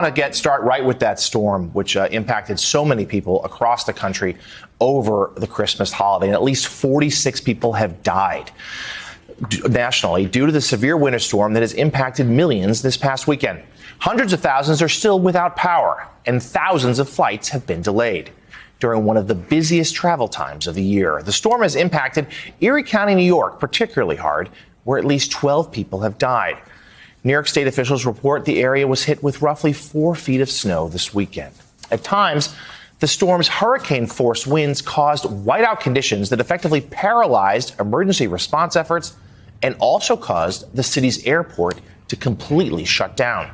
To start right with that storm, which impacted so many people across the country over the Christmas holiday. And at least 46 people have died nationally due to the severe winter storm that has impacted millions this past weekend. Hundreds of thousands are still without power, and thousands of flights have been delayed during one of the busiest travel times of the year. The storm has impacted Erie County, New York, particularly hard, where at least 12 people have died. New York State officials report the area was hit with roughly 4 feet of snow this weekend. At times, the storm's hurricane-force winds caused whiteout conditions that effectively paralyzed emergency response efforts and also caused the city's airport to completely shut down.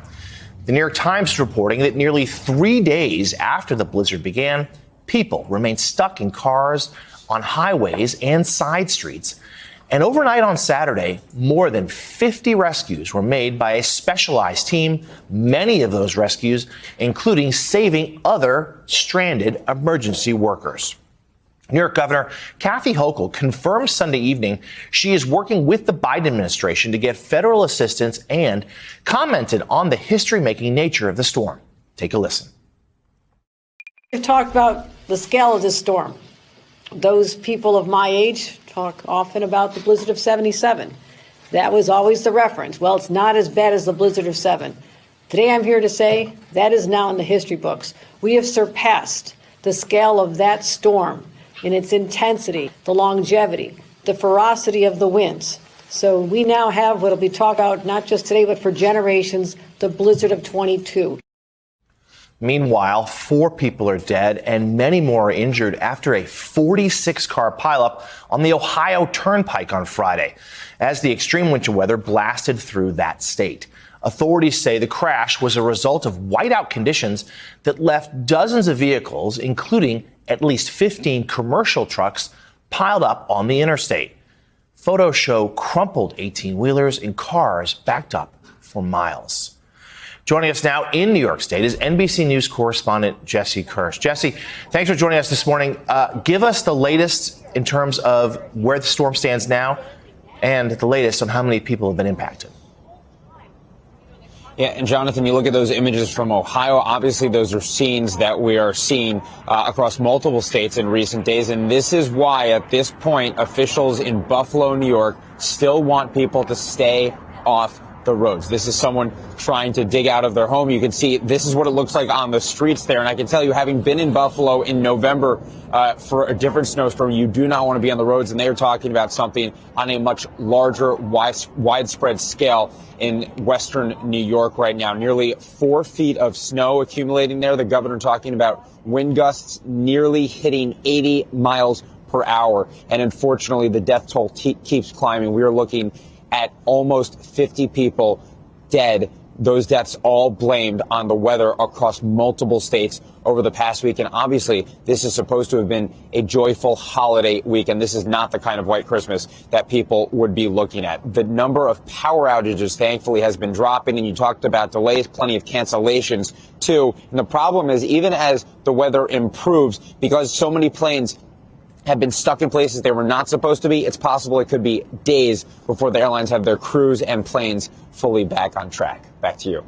The New York Times is reporting that nearly 3 days after the blizzard began, people remained stuck in cars on highways and side streets. And overnight on Saturday, more than 50 rescues were made by a specialized team, many of those rescues including saving other stranded emergency workers. New York Governor Kathy Hochul confirmed Sunday evening she is working with the Biden administration to get federal assistance and commented on the history-making nature of the storm. Take a listen. We've talked about the scale of this storm. Those people of my age talk often about the blizzard of 77. That was always the reference. Well, it's not as bad as the blizzard of 7. Today I'm here to say that is now in the history books. We have surpassed the scale of that storm in its intensity, the longevity, the ferocity of the winds. So we now have what will be talked about not just today, but for generations, the blizzard of 22. Meanwhile, 4 people are dead and many more are injured after a 46-car pileup on the Ohio Turnpike on Friday, as the extreme winter weather blasted through that state. Authorities say the crash was a result of whiteout conditions that left dozens of vehicles, including at least 15 commercial trucks, piled up on the interstate. Photos show crumpled 18-wheelers and cars backed up for miles. Joining us now in New York State is NBC News correspondent Jesse Kirsch. Jesse, thanks for joining us this morning. Give us the latest in terms of where the storm stands now and the latest on how many people have been impacted. Yeah, and Jonathan, you look at those images from Ohio. Obviously, those are scenes that we are seeing across multiple states in recent days. And this is why, at this point, officials in Buffalo, New York, still want people to stay off the roads. This is someone trying to dig out of their home. You can see this is what it looks like on the streets there. And I can tell you, having been in Buffalo in November for a different snowstorm, you do not want to be on the roads. And they are talking about something on a much larger, widespread scale in western New York right now. Nearly 4 feet of snow accumulating there. The governor talking about wind gusts nearly hitting 80 miles per hour. And unfortunately, the death toll keeps climbing. We are looking at almost 50 people dead. Those deaths all blamed on the weather across multiple states over the past week. And obviously, this is supposed to have been a joyful holiday week. And this is not the kind of white Christmas that people would be looking at. The number of power outages, thankfully, has been dropping. And you talked about delays, plenty of cancellations, too. And the problem is, even as the weather improves, because so many planes have been stuck in places they were not supposed to be, it's possible it could be days before the airlines have their crews and planes fully back on track. Back to you.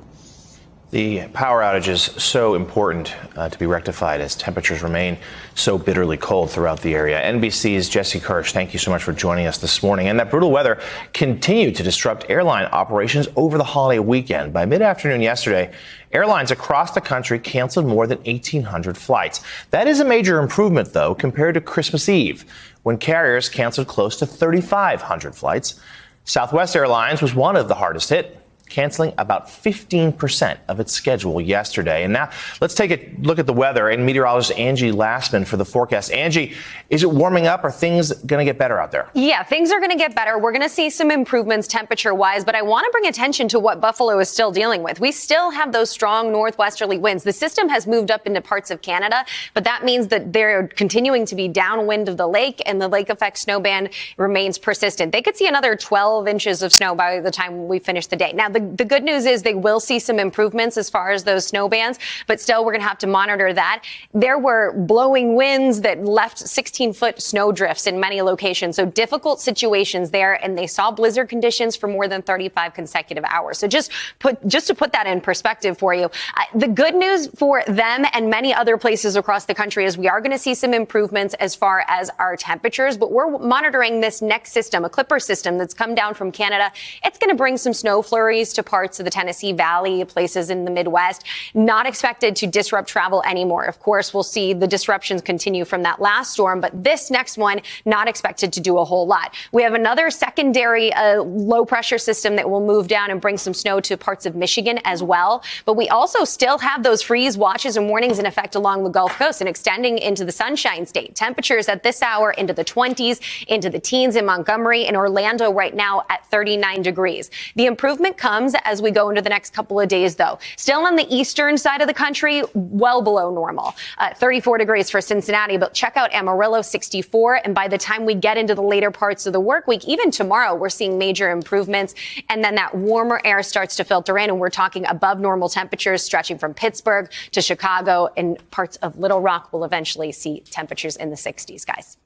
The power outage is so important to be rectified as temperatures remain so bitterly cold throughout the area. NBC's Jesse Kirsch, thank you so much for joining us this morning. And that brutal weather continued to disrupt airline operations over the holiday weekend. By mid-afternoon yesterday, airlines across the country canceled more than 1,800 flights. That is a major improvement, though, compared to Christmas Eve, when carriers canceled close to 3,500 flights. Southwest Airlines was one of the hardest hit, canceling about 15% of its schedule yesterday. And now let's take a look at the weather and meteorologist Angie Lassman for the forecast. Angie, is it warming up? Are things going to get better out there? Yeah, things are going to get better. We're going to see some improvements temperature-wise, but I want to bring attention to what Buffalo is still dealing with. We still have those strong northwesterly winds. The system has moved up into parts of Canada, but that means that they're continuing to be downwind of the lake, and the lake effect snow band remains persistent. They could see another 12 inches of snow by the time we finish the day. Now, the the good news is they will see some improvements as far as those snow bands, but still we're going to have to monitor that. There were blowing winds that left 16-foot snow drifts in many locations. So difficult situations there. And they saw blizzard conditions for more than 35 consecutive hours. So just to put that in perspective for you, the good news for them and many other places across the country is we are going to see some improvements as far as our temperatures, but we're monitoring this next system, a clipper system that's come down from Canada. It's going to bring some snow flurries to parts of the Tennessee Valley, places in the Midwest. Not expected to disrupt travel anymore. Of course, we'll see the disruptions continue from that last storm, but this next one, not expected to do a whole lot. We have another secondary low pressure system that will move down and bring some snow to parts of Michigan as well. But we also still have those freeze watches and warnings in effect along the Gulf Coast and extending into the Sunshine State. Temperatures at this hour into the 20s, into the teens in Montgomery and Orlando right now at 39 degrees. The improvement comes as we go into the next couple of days, though. Still on the eastern side of the country, well below normal. 34 degrees for Cincinnati, but check out Amarillo, 64. And by the time we get into the later parts of the work week, even tomorrow, we're seeing major improvements. And then that warmer air starts to filter in, and we're talking above normal temperatures stretching from Pittsburgh to Chicago, and parts of Little Rock will eventually see temperatures in the 60s, guys.